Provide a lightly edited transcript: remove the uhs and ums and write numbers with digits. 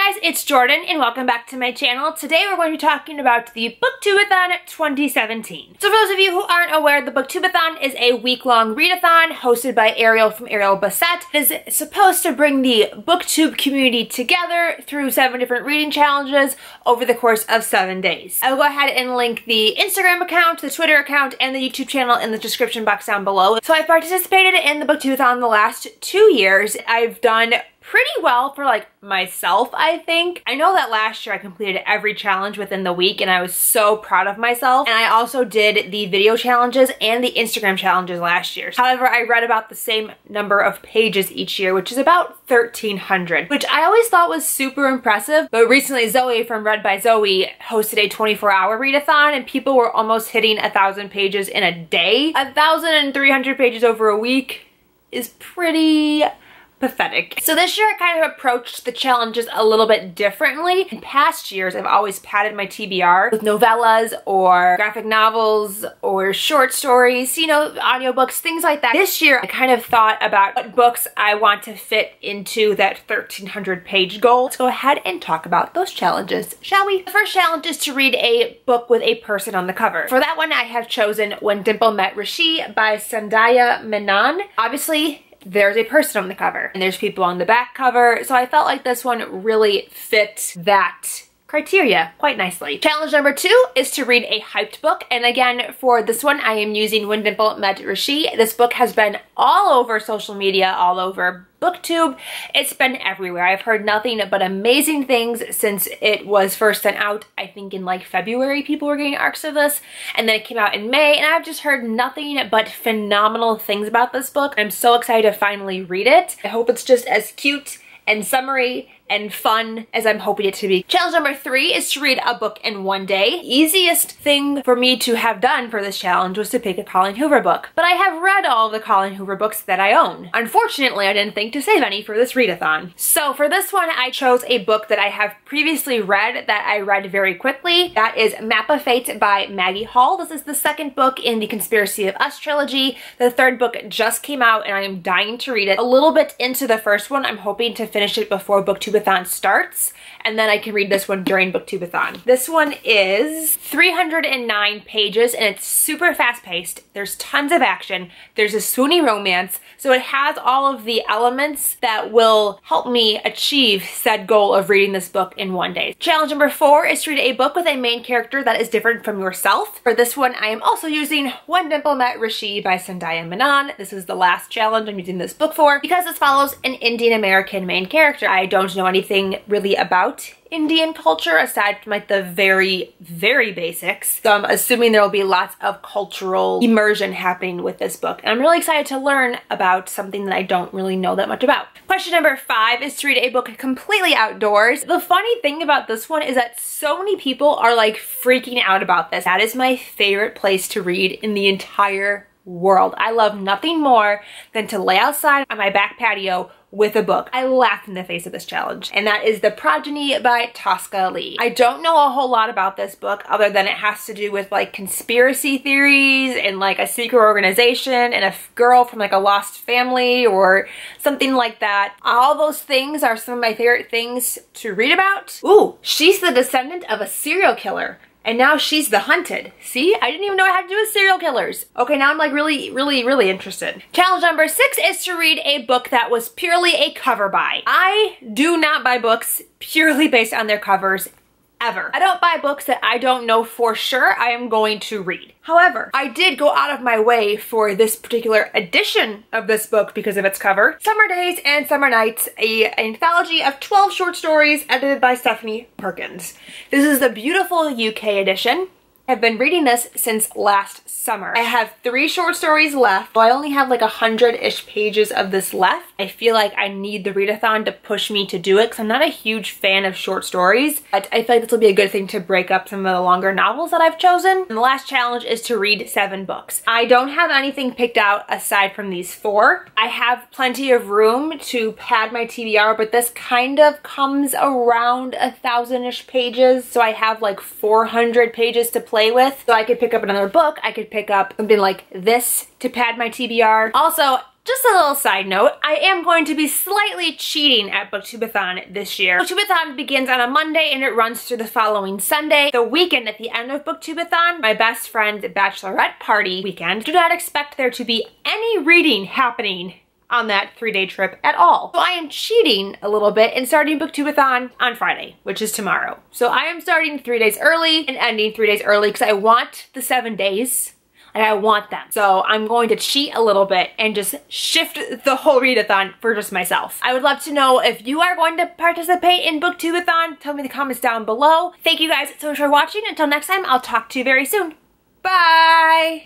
guys, it's Jordan and welcome back to my channel. Today we're going to be talking about the BookTube-A-Thon 2017. So for those of you who aren't aware, the BookTube-A-Thon is a week-long readathon hosted by Ariel from Ariel Bassett. It is supposed to bring the BookTube community together through 7 different reading challenges over the course of 7 days. I will go ahead and link the Instagram account, the Twitter account, and the YouTube channel in the description box down below. So I participated in the BookTube-A-Thon the last 2 years. I've done pretty well for myself, I think. I know that last year I completed every challenge within the week and I was so proud of myself. And I also did the video challenges and the Instagram challenges last year. However, I read about the same number of pages each year, which is about 1,300, which I always thought was super impressive. But recently Zoe from Read by Zoe hosted a 24-hour readathon and people were almost hitting 1,000 pages in a day. 1,300 pages over a week is pretty pathetic. So this year I kind of approached the challenges a little bit differently. In past years, I've always padded my TBR with novellas or graphic novels or short stories, you know, audiobooks, things like that. This year, I kind of thought about what books I want to fit into that 1,300 page goal. Let's go ahead and talk about those challenges, shall we? The first challenge is to read a book with a person on the cover. For that one, I have chosen When Dimple Met Rishi by Sandhya Menon. Obviously, there's a person on the cover and there's people on the back cover, so I felt like this one really fit that criteria quite nicely. Challenge number 2 is to read a hyped book, and again for this one I am using When Dimple Met Rishi. This book has been all over social media, all over BookTube. It's been everywhere. I've heard nothing but amazing things since it was first sent out. I think in February people were getting arcs of this, and then it came out in May, and I've just heard nothing but phenomenal things about this book. I'm so excited to finally read it. I hope it's just as cute and summery and fun as I'm hoping it to be. Challenge number 3 is to read a book in 1 day. Easiest thing for me to have done for this challenge was to pick a Colleen Hoover book, but I have read all of the Colleen Hoover books that I own. Unfortunately, I didn't think to save any for this readathon. So for this one, I chose a book that I have previously read that I read very quickly. That is Map of Fate by Maggie Hall. This is the 2nd book in the Conspiracy of Us trilogy. The 3rd book just came out and I am dying to read it. A little bit into the first one, I'm hoping to finish it before BookTube-A-Thon starts, and then I can read this one during BookTube-A-Thon. This one is 309 pages and it's super fast paced. There's tons of action. There's a swoony romance, so it has all of the elements that will help me achieve said goal of reading this book in 1 day. Challenge number 4 is to read a book with a main character that is different from yourself. For this one, I am also using When Dimple Met Rishi by Sandhya Menon. This is the last challenge I'm using this book for because it follows an Indian American main character. I don't know anything really about Indian culture aside from the very, very basics. So I'm assuming there will be lots of cultural immersion happening with this book. And I'm really excited to learn about something that I don't really know that much about. Question number 5 is to read a book completely outdoors. The funny thing about this one is that so many people are freaking out about this. That is my favorite place to read in the entire world. I love nothing more than to lay outside on my back patio with a book. I laughed in the face of this challenge, and that is The Progeny by Tosca Lee. I don't know a whole lot about this book other than it has to do with conspiracy theories and a secret organization and a girl from a lost family or something like that. All those things are some of my favorite things to read about. Ooh, she's the descendant of a serial killer. And now she's the hunted. See, I didn't even know I had to do with serial killers. Okay, now I'm really interested. Challenge number 6 is to read a book that was purely a cover buy. I do not buy books purely based on their covers, ever. I don't buy books that I don't know for sure I am going to read. However, I did go out of my way for this particular edition of this book because of its cover. Summer Days and Summer Nights, an anthology of 12 short stories edited by Stephanie Perkins. This is the beautiful UK edition. I've been reading this since last summer. I have 3 short stories left. So I only have 100-ish pages of this left. I feel like I need the readathon to push me to do it because I'm not a huge fan of short stories. But I feel like this will be a good thing to break up some of the longer novels that I've chosen. And the last challenge is to read 7 books. I don't have anything picked out aside from these 4. I have plenty of room to pad my TBR, but this kind of comes around 1,000-ish pages. So I have 400 pages to play with. So I could pick up another book. I could pick up something like this to pad my TBR. Also, Just a little side note, I am going to be slightly cheating at BookTube-A-Thon this year. BookTube-A-Thon begins on a Monday and it runs through the following Sunday. The weekend at the end of BookTube-A-Thon, my best friend's bachelorette party weekend, do not expect there to be any reading happening on that 3-day trip at all. So I am cheating a little bit and starting BookTube-A-Thon on Friday, which is tomorrow. So I am starting 3 days early and ending 3 days early because I want the 7 days. And I want them. So I'm going to cheat a little bit and just shift the whole readathon for just myself. I would love to know if you are going to participate in BookTube-A-Thon. Tell me in the comments down below. Thank you guys so much for watching. Until next time, I'll talk to you very soon. Bye!